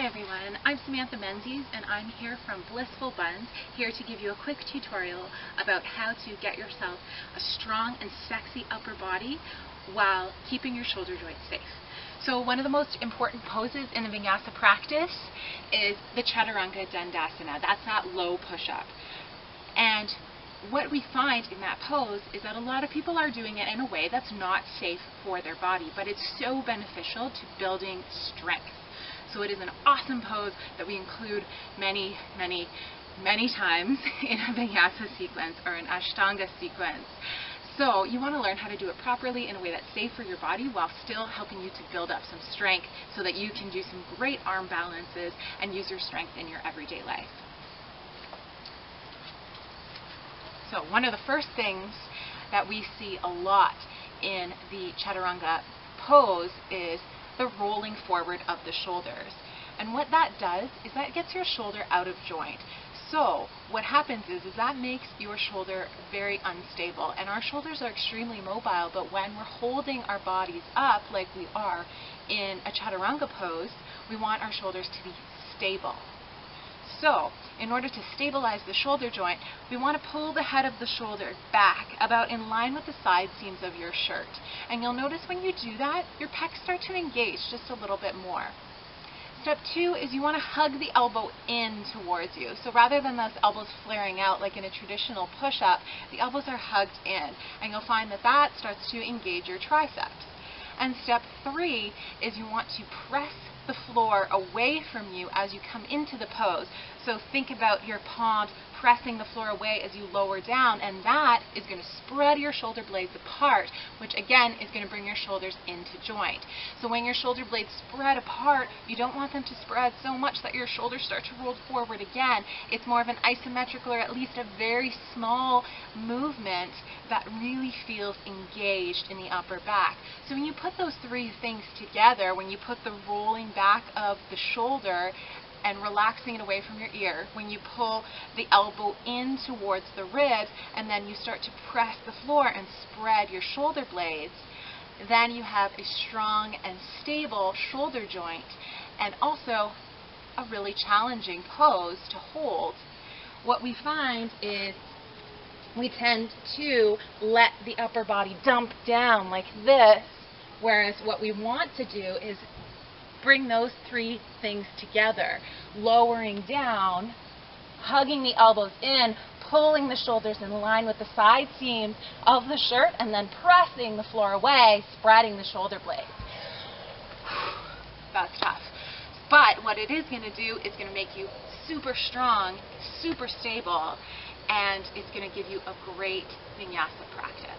everyone, I'm Samantha Menzies and I'm here from Blissful Buns, here to give you a quick tutorial about how to get yourself a strong and sexy upper body while keeping your shoulder joints safe. So one of the most important poses in the Vinyasa practice is the Chaturanga Dandasana. That's that low push-up. And what we find in that pose is that a lot of people are doing it in a way that's not safe for their body, but it's so beneficial to building strength. So it is an awesome pose that we include many times in a Vinyasa sequence or an Ashtanga sequence. So you want to learn how to do it properly in a way that's safe for your body while still helping you to build up some strength so that you can do some great arm balances and use your strength in your everyday life. So one of the first things that we see a lot in the Chaturanga pose is the rolling forward of the shoulders. And what that does is that gets your shoulder out of joint. So what happens is that makes your shoulder very unstable. And our shoulders are extremely mobile, but when we're holding our bodies up like we are in a Chaturanga pose, we want our shoulders to be stable. So, in order to stabilize the shoulder joint, we want to pull the head of the shoulder back about in line with the side seams of your shirt. And you'll notice when you do that, your pecs start to engage just a little bit more. Step 2 is you want to hug the elbow in towards you. So rather than those elbows flaring out like in a traditional push-up, the elbows are hugged in. And you'll find that that starts to engage your triceps. And step 3 is you want to press the floor away from you as you come into the pose. So think about your palms pressing the floor away as you lower down, and that is going to spread your shoulder blades apart, which again is going to bring your shoulders into joint. So when your shoulder blades spread apart, you don't want them to spread so much that your shoulders start to roll forward again. It's more of an isometric or at least a very small movement that really feels engaged in the upper back. So when you put those three things together, when you put the rolling back of the shoulder and relaxing it away from your ear, when you pull the elbow in towards the ribs and then you start to press the floor and spread your shoulder blades, then you have a strong and stable shoulder joint and also a really challenging pose to hold. What we find is we tend to let the upper body dump down like this, whereas what we want to do is bring those three things together, lowering down, hugging the elbows in, pulling the shoulders in line with the side seams of the shirt, and then pressing the floor away, spreading the shoulder blades. That's tough. But what it is going to do is going to make you super strong, super stable, and it's going to give you a great Vinyasa practice.